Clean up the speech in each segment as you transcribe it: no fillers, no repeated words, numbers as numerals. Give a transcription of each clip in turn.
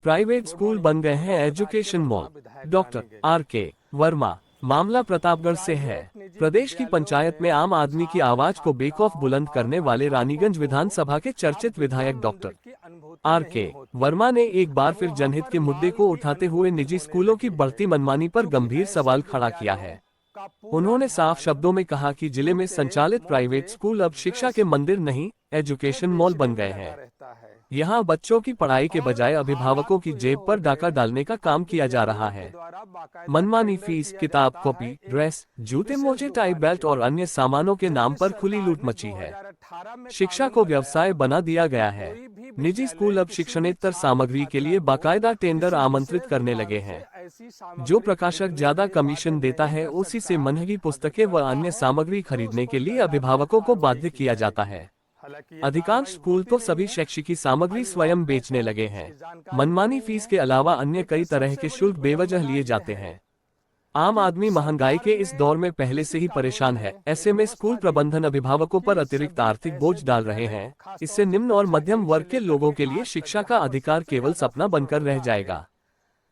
Private school बन गए हैं education mall. Doctor R K. Verma. मामला प्रतापगढ़ से है। प्रदेश की पंचायत में आम आदमी की आवाज को बेखौफ बुलंद करने वाले रानीगंज विधानसभा के चर्चित विधायक डॉक्टर आर.के. वर्मा ने एक बार फिर जनहित के मुद्दे को उठाते हुए निजी स्कूलों की बढ़ती मनमानी पर गंभीर सवाल खड़ा किया है। उन्होंने साफ शब्दों में कहा कि जिले में संचालित प्राइवेट स्कूल अब शिक्षा के मंदिर नहीं, एजुकेशन मॉल बन गए हैं। यहाँ बच्चों की पढ़ाई के बजाय अभिभावकों की जेब पर डाका डालने का काम किया जा रहा है। मनमानी फीस, किताब, कॉपी, ड्रेस, जूते मोजे, टाई बेल्ट और अन्य सामानों के नाम पर खुली लूट मची है। शिक्षा को व्यवसाय बना दिया गया है। निजी स्कूल अब शिक्षणेतर सामग्री के लिए बाकायदा टेंडर आमंत्रित करने लगे हैं। जो प्रकाशक ज्यादा कमीशन देता है उसी से महंगी पुस्तकें व अन्य सामग्री खरीदने के लिए अभिभावकों को बाध्य किया जाता है। अधिकांश स्कूल तो सभी शैक्षिकी सामग्री स्वयं बेचने लगे हैं। मनमानी फीस के अलावा अन्य कई तरह के शुल्क बेवजह लिए जाते हैं। आम आदमी महंगाई के इस दौर में पहले से ही परेशान है। ऐसे में स्कूल प्रबंधन अभिभावकों पर अतिरिक्त आर्थिक बोझ डाल रहे हैं। इससे निम्न और मध्यम वर्ग के लोगों के लिए शिक्षा का अधिकार केवल सपना बनकर रह जाएगा।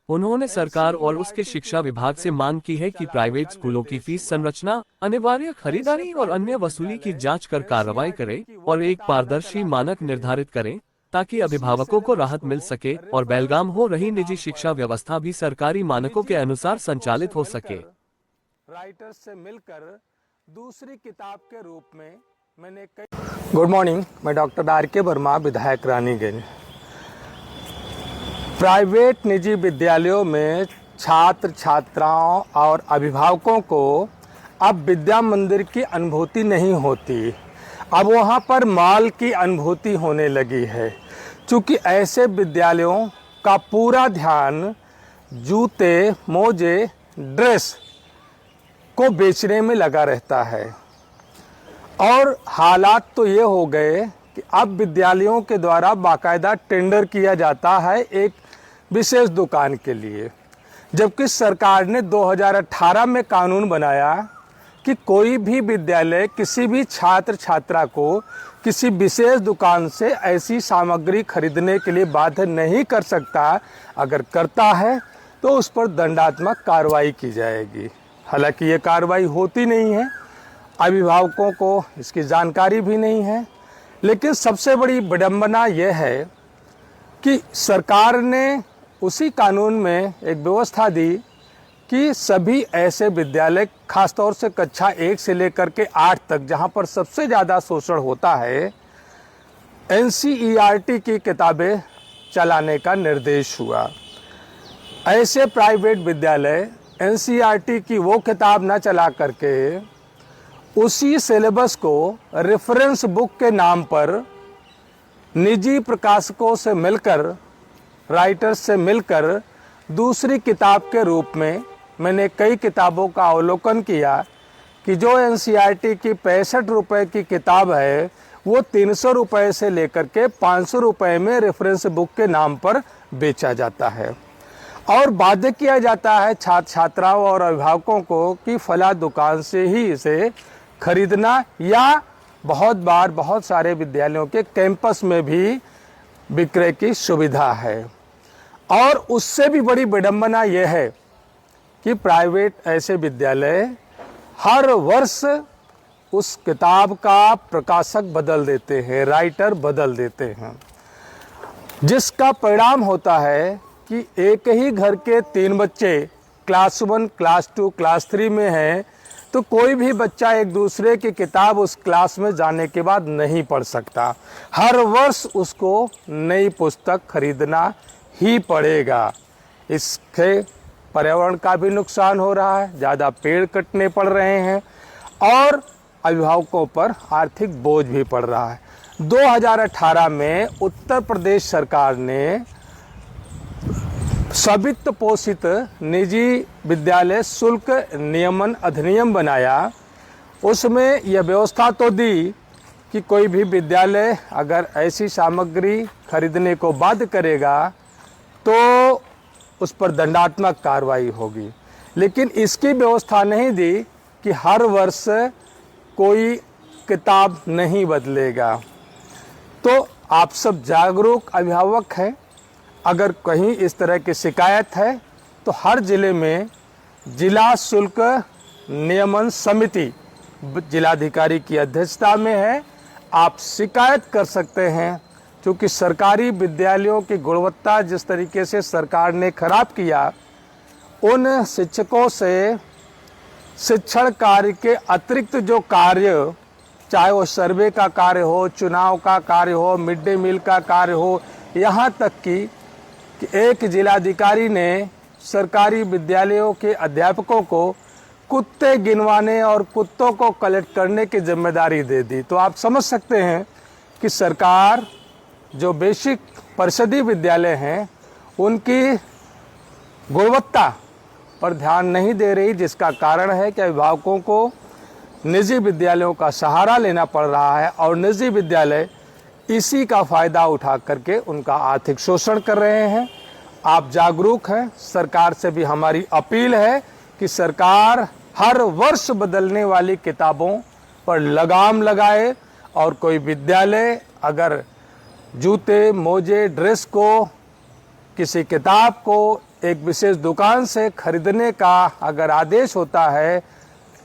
उन्होंने सरकार और उसके शिक्षा विभाग से मांग की है कि प्राइवेट स्कूलों की फीस संरचना, अनिवार्य खरीदारी और अन्य वसूली की जांच कर कार्रवाई करे और एक पारदर्शी मानक निर्धारित करें ताकि अभिभावकों को राहत मिल सके और बेलगाम हो रही निजी शिक्षा व्यवस्था भी सरकारी मानकों के अनुसार संचालित हो सके। राइटर्स से मिलकर दूसरी किताब के रूप में मैंने गुड मॉर्निंग, मैं डॉक्टर आर.के. वर्मा, विधायक रानीगंज। प्राइवेट निजी विद्यालयों में छात्र छात्राओं और अभिभावकों को अब विद्या मंदिर की अनुभूति नहीं होती, अब वहाँ पर मॉल की अनुभूति होने लगी है। चूँकि ऐसे विद्यालयों का पूरा ध्यान जूते, मोजे, ड्रेस को बेचने में लगा रहता है। और हालात तो ये हो गए कि अब विद्यालयों के द्वारा बाकायदा टेंडर किया जाता है एक विशेष दुकान के लिए, जबकि सरकार ने 2018 में कानून बनाया कि कोई भी विद्यालय किसी भी छात्र छात्रा को किसी विशेष दुकान से ऐसी सामग्री खरीदने के लिए बाध्य नहीं कर सकता। अगर करता है तो उस पर दंडात्मक कार्रवाई की जाएगी। हालांकि ये कार्रवाई होती नहीं है, अभिभावकों को इसकी जानकारी भी नहीं है। लेकिन सबसे बड़ी विडंबना यह है कि सरकार ने उसी कानून में एक व्यवस्था दी कि सभी ऐसे विद्यालय, खासतौर से कक्षा 1 से लेकर के 8 तक, जहां पर सबसे ज़्यादा शोषण होता है, NCERT की किताबें चलाने का निर्देश हुआ। ऐसे प्राइवेट विद्यालय NCERT की वो किताब न चला करके उसी सिलेबस को रेफरेंस बुक के नाम पर निजी प्रकाशकों से मिलकर, राइटर्स से मिलकर दूसरी किताब के रूप में मैंने कई किताबों का अवलोकन किया कि जो NCERT की 65 रुपये की किताब है वो 300 रुपये से लेकर के 500 रुपये में रेफरेंस बुक के नाम पर बेचा जाता है और बाध्य किया जाता है छात्र छात्राओं और अभिभावकों को कि फला दुकान से ही इसे खरीदना, या बहुत बार बहुत सारे विद्यालयों के कैंपस में भी विक्रय की सुविधा है। और उससे भी बड़ी विडंबना यह है कि प्राइवेट ऐसे विद्यालय हर वर्ष उस किताब का प्रकाशक बदल देते हैं, राइटर बदल देते हैं, जिसका परिणाम होता है कि एक ही घर के 3 बच्चे क्लास 1, क्लास 2, क्लास 3 में हैं, तो कोई भी बच्चा एक दूसरे की किताब उस क्लास में जाने के बाद नहीं पढ़ सकता। हर वर्ष उसको नई पुस्तक खरीदना ही पड़ेगा। इससे पर्यावरण का भी नुकसान हो रहा है, ज़्यादा पेड़ कटने पड़ रहे हैं और अभिभावकों पर आर्थिक बोझ भी पड़ रहा है। 2018 में उत्तर प्रदेश सरकार ने स्वामित्व पोषित निजी विद्यालय शुल्क नियमन अधिनियम बनाया। उसमें यह व्यवस्था तो दी कि कोई भी विद्यालय अगर ऐसी सामग्री खरीदने को बाध्य करेगा तो उस पर दंडात्मक कार्रवाई होगी, लेकिन इसकी व्यवस्था नहीं दी कि हर वर्ष कोई किताब नहीं बदलेगा। तो आप सब जागरूक अभिभावक हैं, अगर कहीं इस तरह की शिकायत है तो हर ज़िले में जिला शुल्क नियमन समिति जिलाधिकारी की अध्यक्षता में है। आप शिकायत कर सकते हैं, क्योंकि सरकारी विद्यालयों की गुणवत्ता जिस तरीके से सरकार ने खराब किया, उन शिक्षकों से शिक्षण कार्य के अतिरिक्त जो कार्य, चाहे वो सर्वे का कार्य हो, चुनाव का कार्य हो, मिड डे मील का कार्य हो, यहाँ तक कि एक जिलाधिकारी ने सरकारी विद्यालयों के अध्यापकों को कुत्ते गिनवाने और कुत्तों को कलेक्ट करने की जिम्मेदारी दे दी। तो आप समझ सकते हैं कि सरकार जो बेसिक परिषदीय विद्यालय हैं उनकी गुणवत्ता पर ध्यान नहीं दे रही, जिसका कारण है कि अभिभावकों को निजी विद्यालयों का सहारा लेना पड़ रहा है और निजी विद्यालय इसी का फ़ायदा उठा करके उनका आर्थिक शोषण कर रहे हैं। आप जागरूक हैं, सरकार से भी हमारी अपील है कि सरकार हर वर्ष बदलने वाली किताबों पर लगाम लगाए और कोई विद्यालय अगर जूते, मोजे, ड्रेस को, किसी किताब को एक विशेष दुकान से खरीदने का अगर आदेश होता है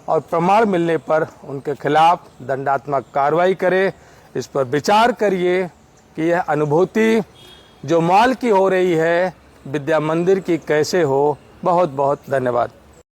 और प्रमाण मिलने पर उनके खिलाफ दंडात्मक कार्रवाई करे। इस पर विचार करिए कि यह अनुभूति जो मॉल की हो रही है, विद्या मंदिर की कैसे हो। बहुत बहुत धन्यवाद।